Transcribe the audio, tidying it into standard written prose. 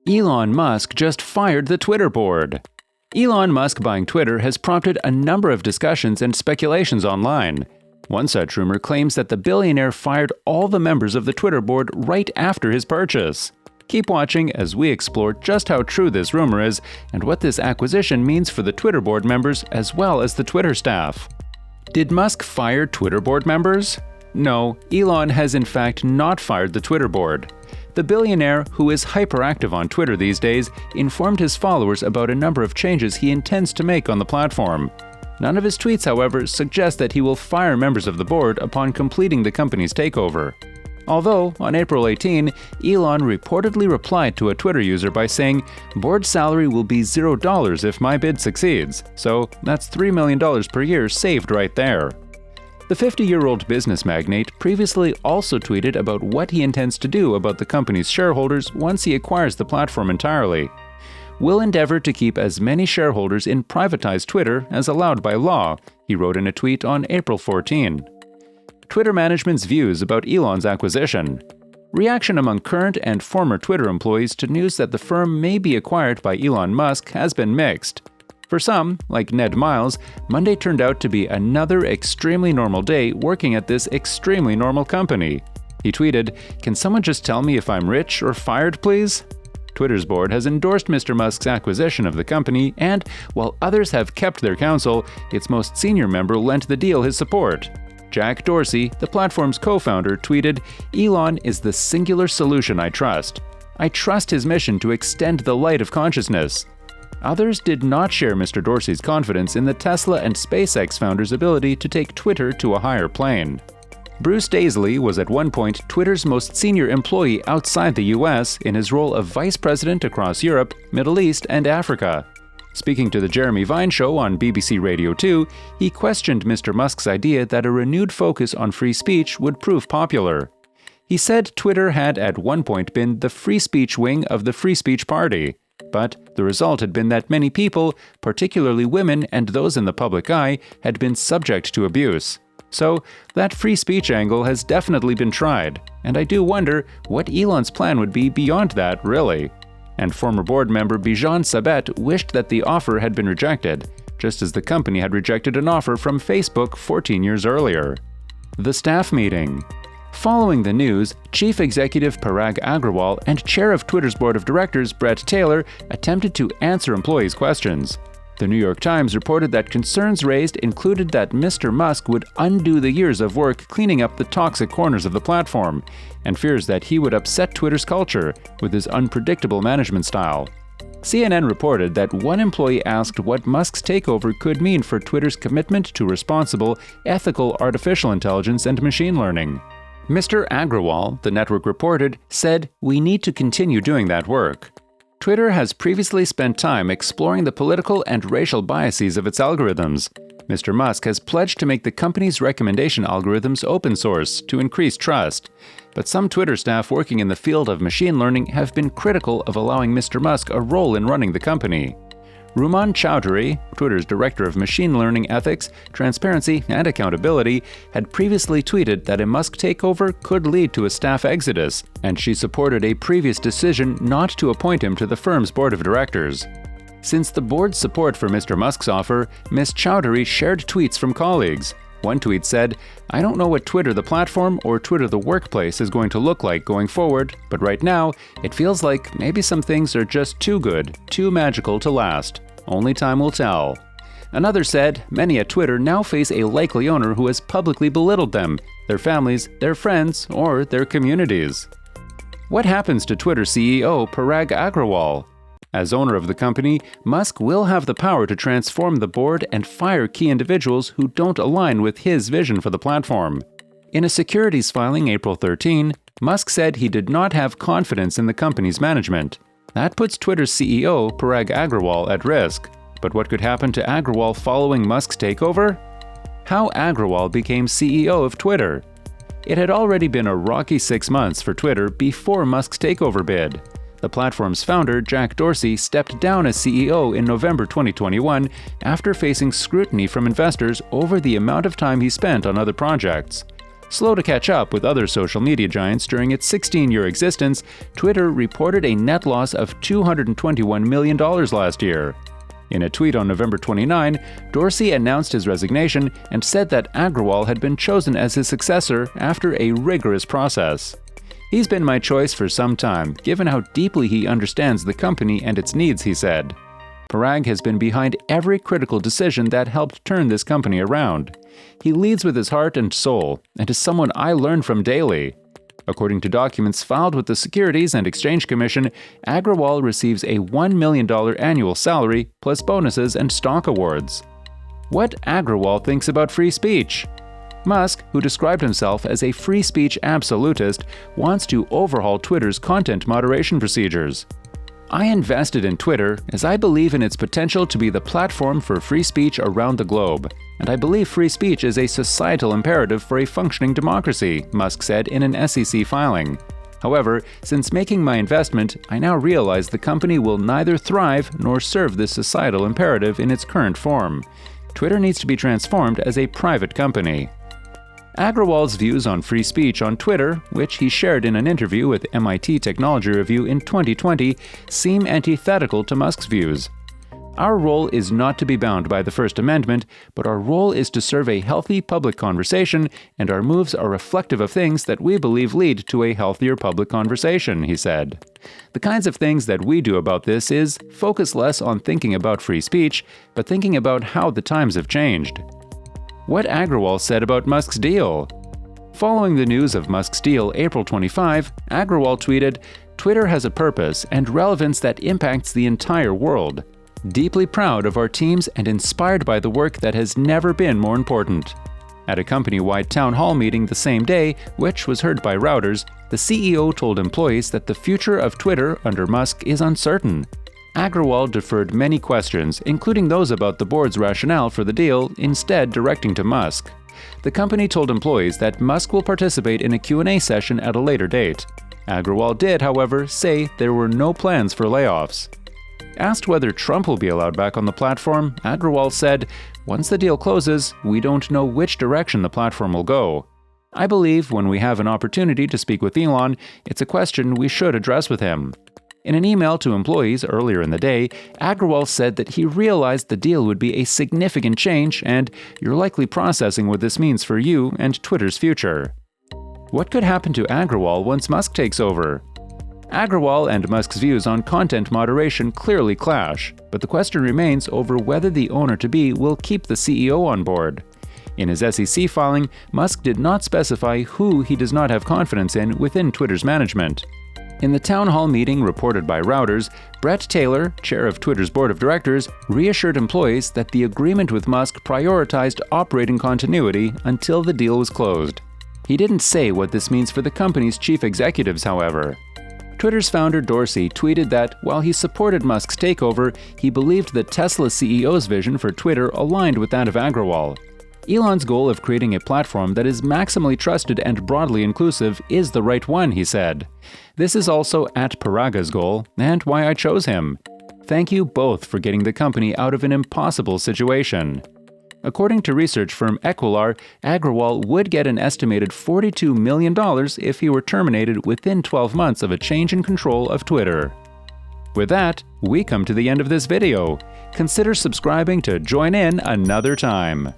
Elon Musk just fired the Twitter board. Elon Musk buying Twitter has prompted a number of discussions and speculations online. One such rumor claims that the billionaire fired all the members of the Twitter board right after his purchase. Keep watching as we explore just how true this rumor is and what this acquisition means for the Twitter board members as well as the Twitter staff. Did Musk fire Twitter board members? No, Elon has in fact not fired the Twitter board. The billionaire, who is hyperactive on Twitter these days, informed his followers about a number of changes he intends to make on the platform. None of his tweets, however, suggest that he will fire members of the board upon completing the company's takeover. Although, on April 18, Elon reportedly replied to a Twitter user by saying, "Board salary will be $0 if my bid succeeds, so that's $3 million per year saved right there." The 50-year-old business magnate previously also tweeted about what he intends to do about the company's shareholders once he acquires the platform entirely. "We'll endeavor to keep as many shareholders in privatized Twitter as allowed by law," he wrote in a tweet on April 14. Twitter management's views about Elon's acquisition. Reaction among current and former Twitter employees to news that the firm may be acquired by Elon Musk has been mixed. For some, like Ned Miles, Monday turned out to be another extremely normal day working at this extremely normal company. He tweeted, "Can someone just tell me if I'm rich or fired, please?" Twitter's board has endorsed Mr. Musk's acquisition of the company, and, while others have kept their counsel, its most senior member lent the deal his support. Jack Dorsey, the platform's co-founder, tweeted, "Elon is the singular solution I trust. I trust his mission to extend the light of consciousness." Others did not share Mr. Dorsey's confidence in the Tesla and SpaceX founders' ability to take Twitter to a higher plane. Bruce Daisley was at one point Twitter's most senior employee outside the US in his role of vice president across Europe, Middle East, and Africa. Speaking to the Jeremy Vine Show on BBC Radio 2, he questioned Mr. Musk's idea that a renewed focus on free speech would prove popular. He said Twitter had at one point been the free speech wing of the Free Speech Party. But the result had been that many people, particularly women and those in the public eye, had been subject to abuse. So that free speech angle has definitely been tried, and I do wonder what Elon's plan would be beyond that, really. And former board member Bijan Sabet wished that the offer had been rejected, just as the company had rejected an offer from Facebook 14 years earlier. The staff meeting. Following the news, Chief Executive Parag Agrawal and Chair of Twitter's Board of Directors Bret Taylor attempted to answer employees' questions. The New York Times reported that concerns raised included that Mr. Musk would undo the years of work cleaning up the toxic corners of the platform, and fears that he would upset Twitter's culture with his unpredictable management style. CNN reported that one employee asked what Musk's takeover could mean for Twitter's commitment to responsible, ethical artificial intelligence and machine learning. Mr. Agrawal, the network reported, said, "We need to continue doing that work." Twitter has previously spent time exploring the political and racial biases of its algorithms. Mr. Musk has pledged to make the company's recommendation algorithms open source to increase trust. But some Twitter staff working in the field of machine learning have been critical of allowing Mr. Musk a role in running the company. Ruman Chowdhury, Twitter's Director of Machine Learning Ethics, Transparency, and Accountability, had previously tweeted that a Musk takeover could lead to a staff exodus, and she supported a previous decision not to appoint him to the firm's board of directors. Since the board's support for Mr. Musk's offer, Ms. Chowdhury shared tweets from colleagues. One tweet said, "I don't know what Twitter the platform or Twitter the workplace is going to look like going forward, but right now, it feels like maybe some things are just too good, too magical to last. Only time will tell." Another said, "Many at Twitter now face a likely owner who has publicly belittled them, their families, their friends, or their communities." What happens to Twitter CEO Parag Agrawal? As owner of the company, Musk will have the power to transform the board and fire key individuals who don't align with his vision for the platform. In a securities filing April 13, Musk said he did not have confidence in the company's management. That puts Twitter's CEO, Parag Agrawal, at risk. But what could happen to Agrawal following Musk's takeover? How Agrawal became CEO of Twitter. It had already been a rocky 6 months for Twitter before Musk's takeover bid. The platform's founder, Jack Dorsey, stepped down as CEO in November 2021 after facing scrutiny from investors over the amount of time he spent on other projects. Slow to catch up with other social media giants during its 16-year existence, Twitter reported a net loss of $221 million last year. In a tweet on November 29, Dorsey announced his resignation and said that AGRAWAL had been chosen as his successor after a rigorous process. "He's been my choice for some time, given how deeply he understands the company and its needs," he said. Parag has been behind every critical decision that helped turn this company around. He leads with his heart and soul, and is someone I learn from daily. According to documents filed with the Securities and Exchange Commission, AGRAWAL receives a $1 million annual salary, plus bonuses and stock awards. What AGRAWAL thinks about free speech? Musk, who described himself as a free speech absolutist, wants to overhaul Twitter's content moderation procedures. "I invested in Twitter as I believe in its potential to be the platform for free speech around the globe, and I believe free speech is a societal imperative for a functioning democracy," Musk said in an SEC filing. However, since making my investment, I now realize the company will neither thrive nor serve this societal imperative in its current form. Twitter needs to be transformed as a private company. AGRAWAL's views on free speech on Twitter, which he shared in an interview with MIT Technology Review in 2020, seem antithetical to Musk's views. "Our role is not to be bound by the First Amendment, but our role is to serve a healthy public conversation, and our moves are reflective of things that we believe lead to a healthier public conversation," he said. "The kinds of things that we do about this is focus less on thinking about free speech, but thinking about how the times have changed." What AGRAWAL said about Musk's deal? Following the news of Musk's deal April 25, AGRAWAL tweeted, "Twitter has a purpose and relevance that impacts the entire world. Deeply proud of our teams and inspired by the work that has never been more important." At a company-wide town hall meeting the same day, which was heard by Reuters, the CEO told employees that the future of Twitter under Musk is uncertain. AGRAWAL deferred many questions, including those about the board's rationale for the deal, instead directing to Musk. The company told employees that Musk will participate in a Q&A session at a later date. AGRAWAL did, however, say there were no plans for layoffs. Asked whether Trump will be allowed back on the platform, AGRAWAL said, "Once the deal closes, we don't know which direction the platform will go. I believe when we have an opportunity to speak with Elon, it's a question we should address with him." In an email to employees earlier in the day, AGRAWAL said that he realized the deal would be a significant change and "you're likely processing what this means for you and Twitter's future." What could happen to AGRAWAL once Musk takes over? AGRAWAL and Musk's views on content moderation clearly clash, but the question remains over whether the owner-to-be will keep the CEO on board. In his SEC filing, Musk did not specify who he does not have confidence in within Twitter's management. In the town hall meeting reported by Reuters, Brett Taylor, chair of Twitter's board of directors, reassured employees that the agreement with Musk prioritized operating continuity until the deal was closed. He didn't say what this means for the company's chief executives, however. Twitter's founder Dorsey tweeted that while he supported Musk's takeover, he believed that Tesla's CEO's vision for Twitter aligned with that of AGRAWAL. Elon's goal of creating a platform that is maximally trusted and broadly inclusive is the right one, he said. This is also at Paraga's goal, and why I chose him. Thank you both for getting the company out of an impossible situation. According to research firm Equilar, AGRAWAL would get an estimated $42 million if he were terminated within 12 months of a change in control of Twitter. With that, we come to the end of this video. Consider subscribing to join in another time.